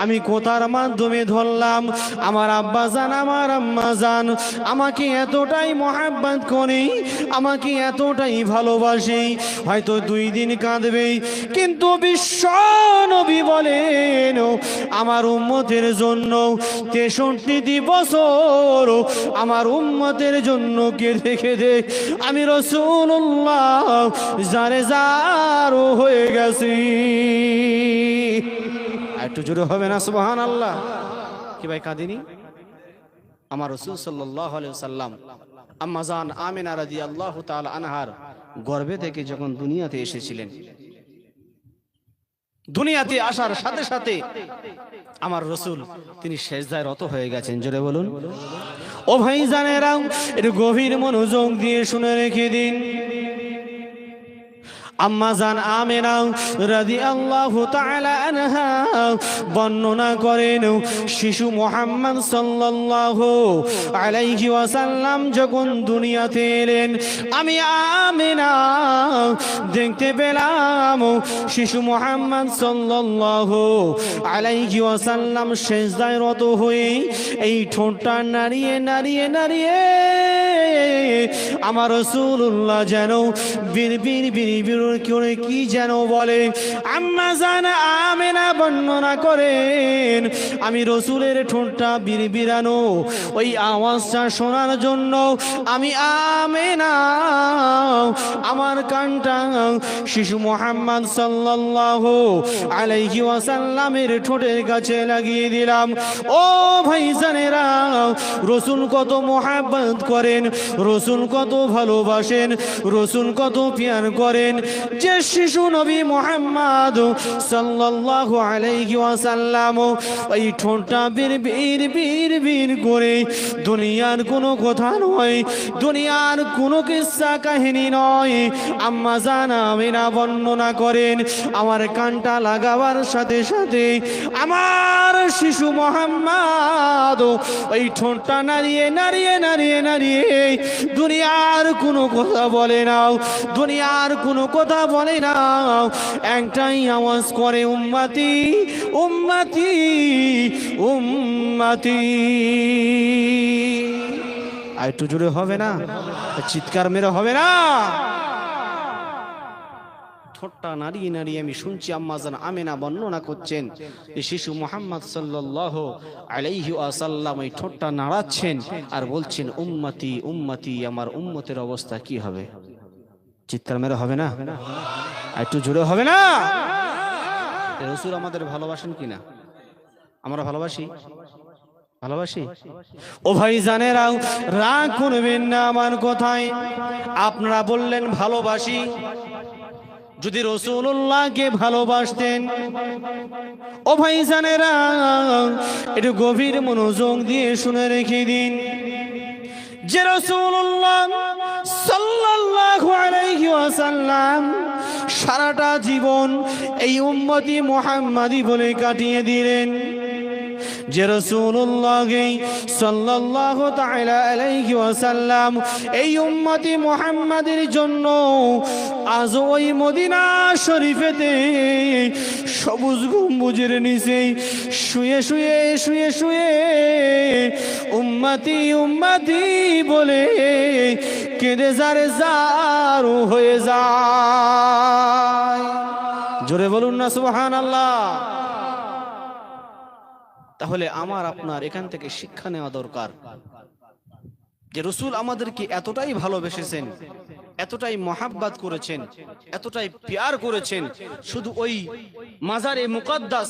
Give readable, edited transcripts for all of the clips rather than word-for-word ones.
আমি কোথার মাধ্যমে ধরলাম? আমার আব্বা জান, আমার আম্মা জান আমাকে এতটাই মহব্বত করে, আমাকে এতটাই ভালোবাসে, হয়তো 2 দিন কাঁদবে, কিন্তু বিশ্ব নবী বলেন আমার উম্মতের জন্য 63 বছর আমার উম্মতের জন্য কেঁদে কেঁদে আমি রাসূলুল্লাহ জারে জারো হয়ে গেছি। একটু জোরে হবে না সুবহানাল্লাহ? কি ভাই কাঁদিনি? আমার রাসূল সাল্লাল্লাহু আলাইহি ওয়াসাল্লাম আম্মা জান আমিনা রাদিয়াল্লাহু তাআলা আনহার গর্ভে থেকে যখন দুনিয়াতে এসেছিলেন, দুনিয়াতে আসার সাথে সাথে আমার রাসূল তিনি সেজদায় রত হয়ে গেছেন। জোরে বলুন। ও ভাই জানেরা, একটু গভীর মনোযোগ দিয়ে শুনে রেখে দিন। আম্মা জান আমিনা রাদিয়াল্লাহু তাআলা আনহা বর্ণনা করেন, শিশু মুহাম্মদ সাল্লাল্লাহু আলাইহি ওয়াসাল্লাম যখন দুনিয়াতে এলেন, আমি আমিনা দেখতে পেলাম শিশু মুহাম্মদ সাল্লাল্লাহু আলাইহি ওয়াসাল্লাম সিজদায় রত হয়ে এই ঠোঁটটা নাড়িয়ে নাড়িয়ে নাড়িয়ে আমার রাসূলুল্লাহ যেন বিড়বিড় বিড়বিড় করে কি যেন বলে। আম্মা জান আমিনা বর্ণনা করেন, আমি রাসূলের ঠোঁটটা বিড়বিড়ানো ওই আওয়াজটা শোনার জন্য আমি আমিনা আমার কানটা শিশু মুহাম্মদ সাল্লাল্লাহু আলাইহি ওয়াসাল্লামের ঠোঁটের কাছে লাগিয়ে দিলাম। ও ভাইজানেরা, রাসূল কত মহব্বত করেন, রাসূল কত ভালোবাসেন, রাসূল কত প্যার করেন, যে শিশু নবী মুহাম্মদ সাল্লাল্লাহু আলাইহি ওয়াসাল্লাম ওই ঠোঁটটা বিড়বিড় বিড়বিড় করে দুনিয়ার কোনো কথা নয়, দুনিয়ার কোনো কিস্সা কাহিনী নয়, আম্মা জান আমিনা বর্ণনা করেন, আমার কানটা লাগাবার সাথে সাথে আমার শিশু মুহাম্মদ ওই ঠোঁটটা নাড়িয়ে নাড়িয়ে নাড়িয়ে নাড়িয়ে দুনিয়ার কোনো কথা বলে না, দুনিয়ার কোনো কথা বলে না, একটাই আওয়াজ করে, উম্মতি উম্মতি উম্মতি। আর একটু জোরে হবে না? চিৎকার মেরে হবে না? ঠোঁটটা নাড়িয়ে নাড়িয়ে আমি শুনছি আম্মা জান আমিনা বর্ণনা করছেন যে শিশু মুহাম্মদ সাল্লাল্লাহু আলাইহি ওয়াসাল্লাম এই ঠোঁটটা নাড়াচ্ছেন আর বলছেন উম্মতি উম্মতি, আমার উম্মতের অবস্থা কি হবে? চিৎকার মেরে হবে না? আর একটু জোরে হবে না? রাসূল আমাদের ভালোবাসেন কিনা? আমরা ভালোবাসি? ভালোবাসি? ও ভাই জানেরা, রাগ করবেন না আমার কথায়। আপনারা বললেন ভালোবাসি, যদি রাসূলুল্লাহকে ভালোবাসতেন, ও ভাই জানেরা একটু গভীর মনোযোগ দিয়ে শুনে রেখে দিন, যে রাসূলুল্লাহ সাল্লাল্লাহু আলাইহি ওয়াসাল্লাম সারাটা জীবন এই উম্মতি মুহাম্মাদি বলে কাটিয়ে দিলেন, যে রাসূলুল্লাহ সাল্লাল্লাহু তাআলা আলাইহি ওয়াসাল্লাম এই উম্মতি মুহাম্মাদের জন্য আজ ওই মদিনা শরীফেতে সবুজ গম্বুজের নিচে শুয়ে শুয়ে শুয়ে শুয়ে উম্মতি উম্মতি বলে কেঁদে জারে জারো হয়ে যায়। জোরে বলুন না সুবহানাল্লাহ। তাহলে আমার আপনার এখান থেকে শিক্ষা নেওয়া দরকার যে রাসূল আমাদেরকে এতটাই ভালোবেসেছেন, এতটাই মহাব্বত করেছেন, এতটাই প্যার করেছেন, শুধু ওই মাজারে মুকদ্দাস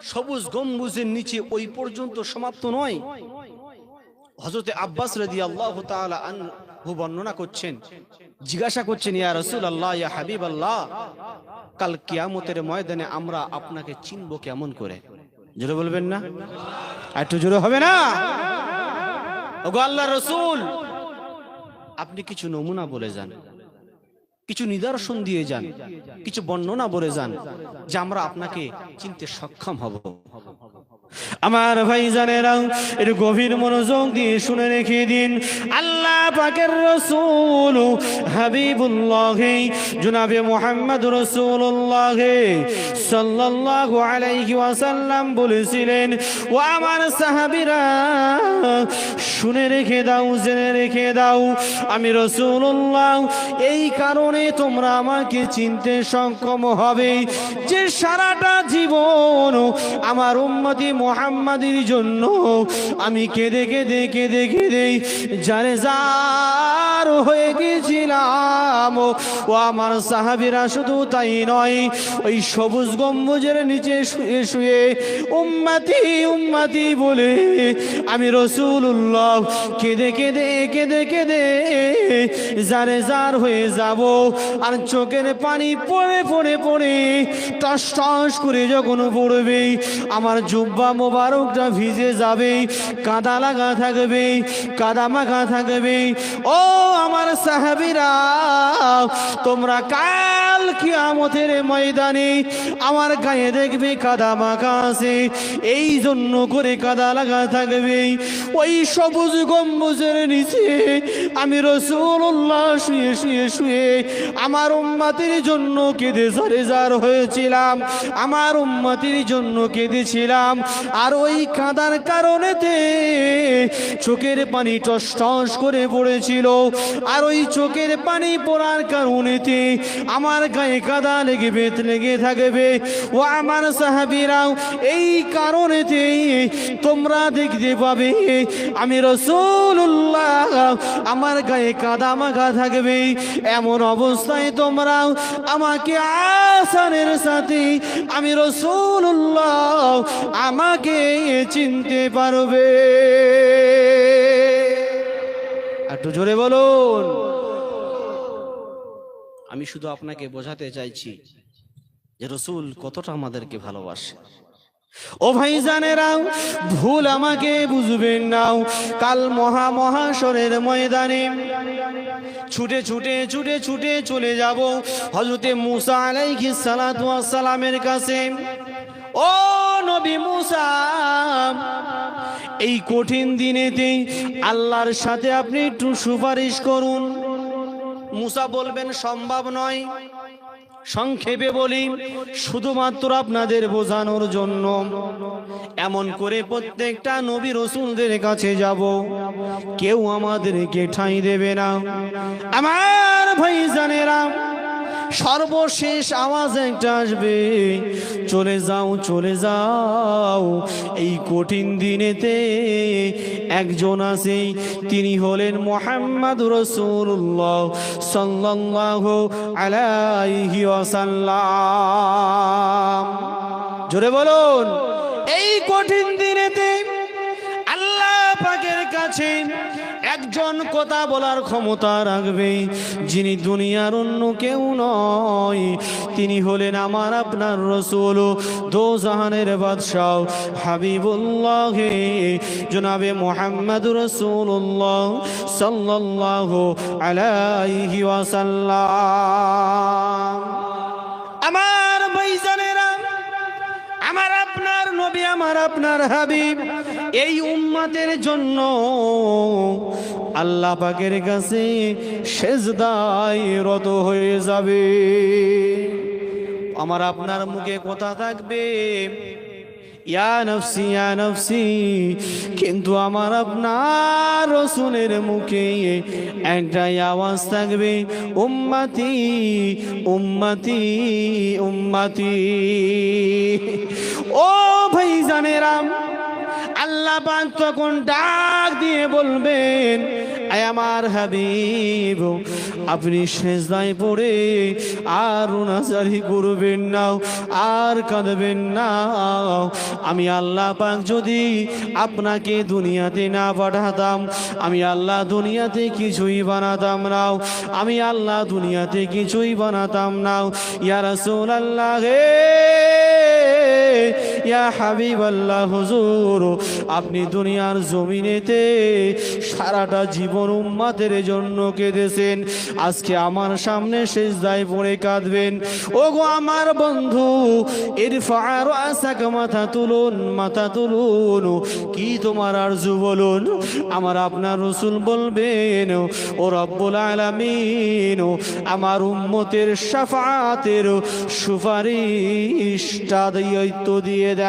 সবুজ গম্বুজের নিচে ওই পর্যন্ত সমাপ্ত নয়। হযরতে আব্বাস রাদিয়াল্লাহু তাআলা আনহু বর্ণনা করছেন, জিজ্ঞাসা করছেন, ইয়া রাসূলুল্লাহ, ইয়া হাবিবাল্লাহ, কাল কিয়ামতের ময়দানে আমরা আপনাকে চিনব কেমন করে? জোরে বলবেন না? একটু জোরে হবে না? ওগো আল্লাহর রাসূল, আপনি কিছু নমুনা বলে যান, কিছু নিদর্শন দিয়ে যান, কিছু বর্ণনা বলে যান যে আমরা আপনাকে চিনতে সক্ষম হব। আমার ভাইজানেরা এর গভীর মনোযোগ দিয়ে শুনে রেখে দিন। আল্লাহ পাকের রাসূল হাবিবুল্লাহ জনাবে মুহাম্মদ রাসূলুল্লাহ সাল্লাল্লাহু আলাইহি ওয়াসাল্লাম বলেছিলেন, ও আমার সাহাবীরা শুনে রেখে দাও, জেনে রেখে দাও, আমি রাসূলুল্লাহ এই কারণে তোমরা আমাকে চিনতে সক্ষম হবে যে সারাটা জীবন আমার উম্মতি মুহাম্মাদের জন্য আমি কেঁদে কেঁদে কেঁদে কেঁদে জানে জার হয়ে গেছিলাম। ও আমার সাহাবীরা শুধু তাই নয়, ওই সবুজ গম্বুজের নিচে শুয়ে শুয়ে উম্মতি উম্মতি বলে আমি রাসূলুল্লাহ কেঁদে কেঁদে কেঁদে কেঁদে জারে জার হয়ে যাব। আর চোখের পানি পড়ে পড়ে পড়ে টস টস করে যখন পড়বে আমার জুব্বা মোবারকটা ভিজে যাবে, কাদা লাগা থাকবে, কাদা মাখা থাকবে। ও আমার সাহাবীরা, তোমরা কাল কিয়ামতের ময়দানে আমার গায়ে দেখবে কাদা মাখা আছে, এই জন্য করে কাদা লাগা থাকবে। ওই সবুজ গম্বুজের নিচে আমি রাসূলুল্লাহ শুয়ে শুয়ে শুয়ে আমার উম্মতের জন্য কেঁদে জারে জার হয়েছিলাম, আমার উম্মতের জন্য কেঁদেছিলাম। আর ওই কাদার কারণেতে চোখের পানি টস টস করে পড়েছিল, আর ওই চোখের পানি পড়ার কারণেতে আমার গায়ে কাদা লেগে বেত লেগে থাকবে। ও আমার সাহাবীরাও এই কারণেতে তোমরা দেখতে পাবে আমি রাসূলুল্লাহ আমার গায়ে কাদা মাখা থাকবে। এমন অবস্থায় তোমরাও আমাকে আসানের সাথে আমি রাসূলুল্লাহ আমাকে চিনতে পারবে। একটু জোরে বলুন। আমি শুধু আপনাকে বোঝাতে চাইছি যে রাসূল কতটা আমাদেরকে ভালোবাসে। ও ভাইজানেরা, ভুল আমাকে বুঝবেন নাও, কাল মহাশরের ময়দানে ছুটে ছুটে ছুটে ছুটে চলে যাব হযরতে মুসা আলাইহিস সালাতু ওয়াস সালামের কাছে। ও নবী মুসা, এই কঠিন দিনেতে আল্লাহর সাথে আপনি একটু সুপারিশ করুন। মুসা বলবেন সম্ভব নয়। সংক্ষেপে বলি, শুধুমাত্র আপনাদের বোঝানোর জন্য এমন করে প্রত্যেকটা নবী রাসূলদের কাছে যাব, কেউ আমাদেরকে ঠাঁই দেবে না। আমার ভাইজানেরা, সর্বশেষ আওয়াজ একটা আসবে, চলে যাও চলে যাও। এই কঠিন দিনেতে একজন আছে, তিনি হলেন মুহাম্মদুর রাসূলুল্লাহ সাল্লাল্লাহু আলাইহি ওয়াসাল্লাম। জোরে বলুন। এই কঠিন দিনেতে আল্লাহ পাকের কাছে একজন কথা বলার ক্ষমতা রাখবে, যিনি দুনিয়ার অন্য কেউ নয়, তিনি হলেন আমার আপনার রাসূল, দোজাহানের বাদশাহ হাবিবুল্লাহ জনাবে মুহাম্মদুর রাসূলুল্লাহ সাল্লাল্লাহু আলাইহি ওয়াসাল্লাম। আমার ভাইজানেরা, আমার আপনার নবী, আমার আপনার হাবিব এই উম্মতের জন্য আল্লাহ পাকের কাছে সেজদায় রত হয়ে যাবে। আমার আপনার মুখে কথা থাকবে ইয়া নফসি ইয়া নফসি, কিন্তু আমার আপনার রাসূলের মুখে একটাই আওয়াজ থাকবে উম্মতি উম্মতি উম্মতি। ও ভাইজানেরা, আল্লাহ পাক তখন ডাক দিয়ে বলবেন, আয় আমার হাবিব, আপনি সেজদায় পড়ে আর রুনাজারি করবেন না, আর কাঁদবেন না। আমি আল্লাহ পাক যদি আপনাকে দুনিয়াতে না পাঠাতাম, আমি আল্লাহ দুনিয়াতে কিছুই বানাতাম না, আমি আল্লাহ দুনিয়াতে কিছুই বানাতাম না। ইয়া রাসূলুল্লাহ, ইয়া হাবিবাল্লাহ হুজুর, আপনি দুনিয়ার জমিনেতে সারাটা জীবন উম্মতের জন্য কেঁদেছেন, আজকে আমার সামনে সিজদায় পড়ে কাঁদবেন। ওগো আমার বন্ধু, ইরফা রাসাক, মাথা তুলুন, মাথা তুলুন। কি তোমার আরজু বলুন? আমার আপনার রাসূল বলবেন, ও রব্বুল আলামিন, আমার উম্মতের শাফাআতের সুপারিশটা দায়িত্ব দিয়ে দেয়।